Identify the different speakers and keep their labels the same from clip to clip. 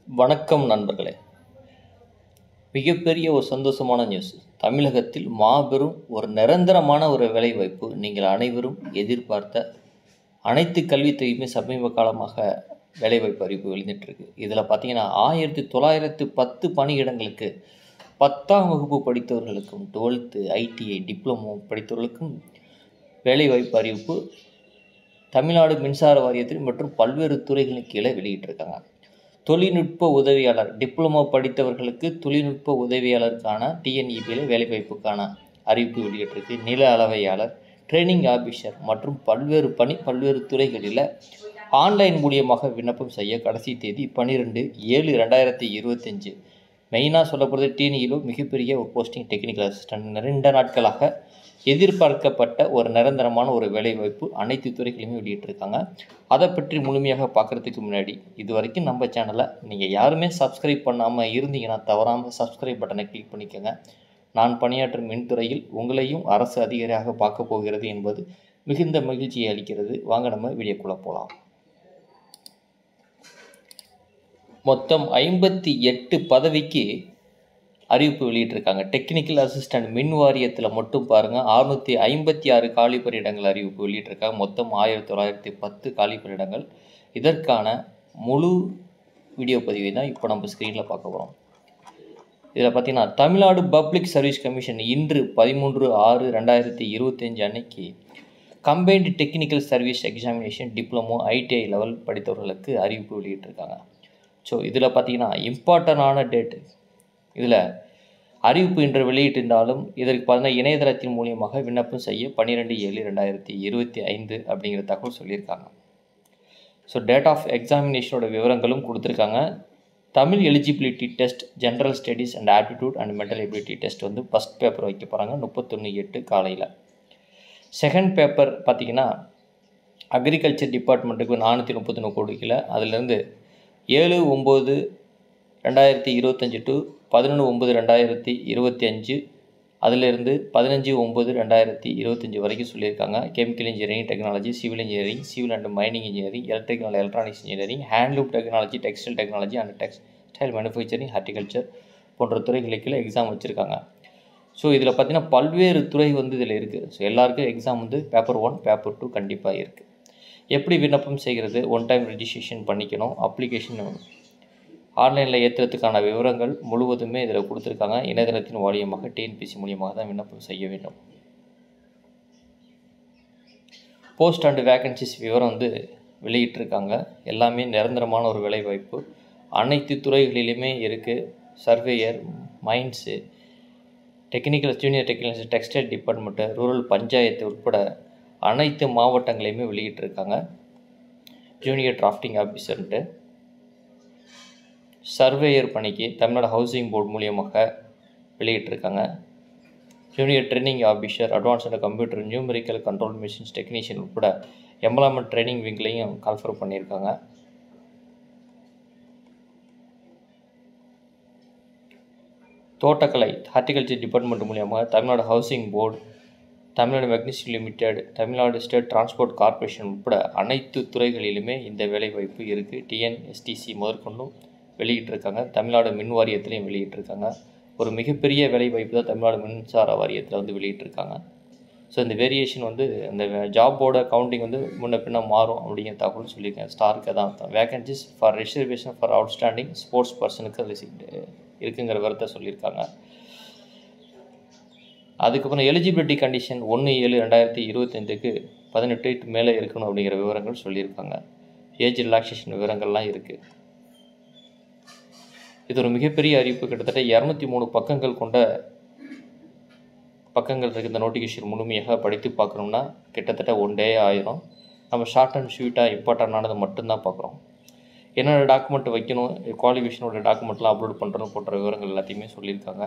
Speaker 1: வணக்கம் நண்பர்களே. மிகப்பெரிய ஒரு சந்தோஷமான நியூஸ். தமிழகத்தில் மாபெரும் ஒரு நிரந்தரமான ஒரு வேலைவாய்ப்பு நீங்கள் அனைவரும் எதிர்பார்த்த அனைத்து கல்வித்துறையுமே சமீப காலமாக வேலைவாய்ப்பு அறிவிப்பு வெளியிட்டிருக்கு. இதில் பார்த்தீங்கன்னா 1910 பணியிடங்களுக்கு 10ஆம் வகுப்பு படித்தவர்களுக்கும் 12th ஐடிஐ டிப்ளமோ படித்தவர்களுக்கும் வேலைவாய்ப்பு அறிவிப்பு தமிழ்நாடு மின்சார வாரியத்தில் மற்றும் பல்வேறு துறைகளின் கீழே வெளியிட்டிருக்காங்க. தொழில்நுட்ப உதவியாளர் டிப்ளமோ படித்தவர்களுக்கு தொழில்நுட்ப உதவியாளருக்கான டிஎன்இபியில் வேலைவாய்ப்புக்கான அறிவிப்பு வெளியிட்டிருக்கு. நில அளவையாளர், ட்ரைனிங் ஆஃபீஸர் மற்றும் பல்வேறு துறைகளில் ஆன்லைன் மூலியமாக விண்ணப்பம் செய்ய கடைசி தேதி 12/7/2025. மெயினாக சொல்லப்படுறது டிஎன்இயில் மிகப்பெரிய ஒரு போஸ்டிங் டெக்னிக்கல் அசிஸ்டன்ட். 2 நாட்களாக எதிர்பார்க்கப்பட்ட ஒரு நிரந்தரமான ஒரு வேலைவாய்ப்பு அனைத்து துறைகளையுமே வெளியிட்டிருக்காங்க. அதை பற்றி முழுமையாக பார்க்குறதுக்கு முன்னாடி இது வரைக்கும் நம்ம சேனலை நீங்கள் யாருமே சப்ஸ்கிரைப் பண்ணாமல் இருந்தீங்கன்னா தவறாமல் சப்ஸ்கிரைப் பட்டனை கிளிக் பண்ணிக்கோங்க. நான் பணியாற்றும் மின்துறையில் உங்களையும் அரசு அதிகாரியாக பார்க்க போகிறது என்பது மிகுந்த மகிழ்ச்சியை அளிக்கிறது. வாங்க நம்ம வீடியோக்குள்ளே போகலாம். மொத்தம் 58 பதவிக்கு அறிவிப்பு வெளியிட்டிருக்காங்க. டெக்னிக்கல் அசிஸ்டன்ட் மின் வாரியத்தில் மட்டும் பாருங்கள் 656 காலி பணியிடங்கள் அறிவிப்பு வெளியிட்டிருக்காங்க. மொத்தம் 1910 காலி பணியிடங்கள். இதற்கான முழு வீடியோ பதிவை தான் இப்போ நம்ம ஸ்க்ரீனில் பார்க்க போகிறோம். இதில் பார்த்தீங்கன்னா தமிழ்நாடு பப்ளிக் சர்வீஸ் கமிஷன் இன்று 13/6/2025 அன்னைக்கு combined technical service examination diploma ITI level படித்தவர்களுக்கு அறிவிப்பு வெளியிட்டிருக்காங்க. ஸோ இதில் பார்த்தீங்கன்னா இம்பார்ட்டண்டான டேட்டு, இதில் அறிவிப்பு இன்று வெளியிட்டிருந்தாலும் இதற்கு பார்த்தீங்கன்னா இணையதளத்தின் மூலியமாக விண்ணப்பம் செய்ய 12/7/2025 அப்படிங்கிற தகவல் சொல்லியிருக்காங்க. ஸோ டேட் ஆஃப் எக்ஸாமினேஷனோட விவரங்களும் கொடுத்துருக்காங்க. Tamil eligibility test, general studies and aptitude and mental ability test வந்து ஃபஸ்ட் பேப்பர் வைக்க போகிறாங்க 31/8 காலையில். செகண்ட் பேப்பர் பார்த்திங்கன்னா அக்ரிகல்ச்சர் டிபார்ட்மெண்ட்டுக்கு 431 கோடியில் அதிலேருந்து 7/9/2025 டு 11/9/2025, அதிலிருந்து 15/9/2025 வரைக்கும் சொல்லியிருக்காங்க. Chemical engineering technology, civil engineering, civil and mining engineering, electrical and electronics engineering, handloom technology, textile technology and textile manufacturing, horticulture போன்ற துறைகளுக்கு எக்ஸாம் வச்சுருக்காங்க. ஸோ இதில் பார்த்திங்கன்னா பல்வேறு துறை வந்து இதில் இருக்குது. ஸோ எல்லாருக்கும் எக்ஸாம் வந்து பேப்பர் 1 பேப்பர் 2 கண்டிப்பாக இருக்குது. எப்படி விண்ணப்பம் செய்கிறது, ஒன் டைம் ரெஜிஸ்ட்ரேஷன் பண்ணிக்கணும். அப்ளிகேஷன் ஆன்லைனில் ஏற்றுறதுக்கான விவரங்கள் முழுவதுமே இதில் கொடுத்துருக்காங்க. இணையதளத்தின் மூலியமாக டிஎன்பிசி மூலியமாக தான் விண்ணப்பம் செய்ய வேண்டும். போஸ்ட் அண்ட் வேகன்சிஸ் விவரம் வந்து வெளியிட்டிருக்காங்க. எல்லாமே நிரந்தரமான ஒரு வேலைவாய்ப்பு அனைத்து துறைகளிலுமே இருக்குது. Surveyor, mines, technical junior technical, textile department, rural panchayat உட்பட அனைத்து மாவட்டங்களையுமே வெளியிட்டிருக்காங்க. ஜூனியர் டிராஃப்டிங் ஆஃபீஸர்ன்ட்டு சர்வேயர் பணிக்கு தமிழ்நாடு ஹவுசிங் போர்டு மூலியமாக வெளியிட்டிருக்காங்க. Junior training officer, advanced computer numerical control machines technician உட்பட எம்ப்ளாய்மெண்ட் ட்ரைனிங் விங்லையும் கால்ஃபர் பண்ணியிருக்காங்க. தோட்டக்கலை ஹார்டிகல்ச்சர் டிபார்ட்மெண்ட் மூலியமாக Tamil Nadu housing board, Tamil Nadu magnesium limited, Tamil Nadu state transport corporation உட்பட அனைத்து துறைகளிலுமே இந்த வேலைவாய்ப்பு இருக்குது. டிஎன்எஸ்டிசி முதற்கொண்டும் வெளியிட்டிருக்காங்க. தமிழ்நாடு மின் வாரியத்திலையும் வெளியிட்டிருக்காங்க. ஒரு மிகப்பெரிய வேலைவாய்ப்பு தான் தமிழ்நாடு மின்சார வாரியத்தில் வந்து வெளியிட்டிருக்காங்க. ஸோ இந்த வேரியேஷன் வந்து இந்த ஜாபோட கவுண்டிங் வந்து முன்ன பின்ன மாறும் அப்படிங்கிற தகவல் சொல்லியிருக்கேன். ஸ்டாருக்கு தான் vacancies for reservation for outstanding sports பர்சனுக்கு இருக்குங்கிற விவரத்தை சொல்லியிருக்காங்க. அதுக்கப்புறம் எலிஜிபிலிட்டி கண்டிஷன் 1/7/2025க்கு 18 மேலே இருக்கணும் அப்படிங்கிற விவரங்கள் சொல்லியிருக்காங்க. ஏஜ் ரிலாக்ஸேஷன் விவரங்கள்லாம் இருக்குது. இது ஒரு மிகப்பெரிய அறிவிப்பு. கிட்டத்தட்ட 203 பக்கங்கள் கொண்ட பக்கங்கள் இருக்குது. இந்த நோட்டிஃபிகேஷன் முழுமையாக படித்து பார்க்கணும்னா கிட்டத்தட்ட 1 டே ஆயிரும். நம்ம ஷார்ட் அண்ட் ஸ்வீட்டாக இம்பார்ட்டண்டானது மட்டும்தான் பார்க்குறோம். என்னென்ன டாக்குமெண்ட் வைக்கணும், குவாலிஃபிகேஷனோட டாக்குமெண்ட்லாம் அப்லோட் பண்ணுறோம் போன்ற விவரங்கள் எல்லாத்தையுமே சொல்லியிருக்காங்க.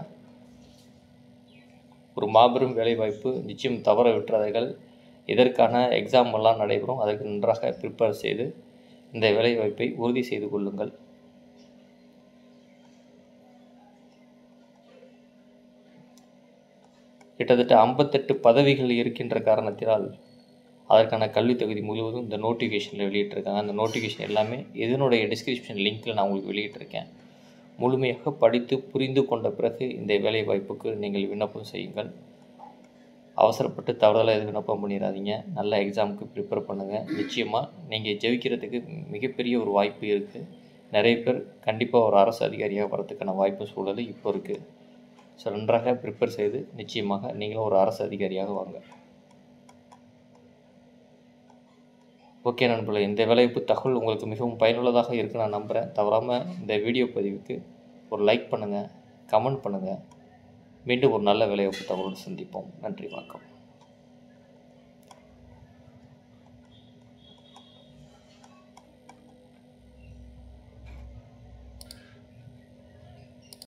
Speaker 1: ஒரு மாபெரும் வேலைவாய்ப்பு, நிச்சயம் தவற விட்டுறாதீர்கள். இதற்கான எக்ஸாம் எல்லாம் நடைபெறும். அதற்கு நன்றாக ப்ரிப்பேர் செய்து இந்த வேலைவாய்ப்பை உறுதி செய்து கொள்ளுங்கள். கிட்டத்தட்ட 58 பதவிகள் இருக்கின்ற காரணத்தினால் அதற்கான கல்வி தகுதி முழுவதும் இந்த நோட்டிஃபிகேஷனில் வெளியிட்டிருக்காங்க. அந்த நோட்டிஃபிகேஷன் எல்லாமே இதனுடைய டிஸ்கிரிப்ஷன் லிங்க்கில் நான் உங்களுக்கு வெளியிட்டிருக்கேன். முழுமையாக படித்து புரிந்து கொண்ட பிறகு இந்த வேலை வாய்ப்புக்கு நீங்கள் விண்ணப்பம் செய்யுங்கள். அவசரப்பட்டு தவறுதலாக எதுவும் விண்ணப்பம் பண்ணிடாதீங்க. நல்ல எக்ஸாமுக்கு ப்ரிப்பேர் பண்ணுங்கள். நிச்சயமாக நீங்கள் ஜெயிக்கிறதுக்கு மிகப்பெரிய ஒரு வாய்ப்பு இருக்குது. நிறைய பேர் கண்டிப்பாக ஒரு அரசு அதிகாரியாக வரதுக்கான வாய்ப்பு சூழல் இப்போ இருக்குது. ஸோ நன்றாக ப்ரிப்பேர் செய்து நிச்சயமாக நீங்களும் ஒரு அரசு அதிகாரியாக வாங்க. ஓகே நண்பர்களே, இந்த வேலைவாய்ப்பு தகவல் உங்களுக்கு மிகவும் பயனுள்ளதாக இருக்குன்னு நான் நம்புகிறேன். தவறாமல் இந்த வீடியோ பதிவுக்கு ஒரு லைக் பண்ணுங்கள், கமெண்ட் பண்ணுங்கள். மீண்டும் ஒரு நல்ல வேலைவாய்ப்பு தகவலோடு சந்திப்போம். நன்றி, வணக்கம்.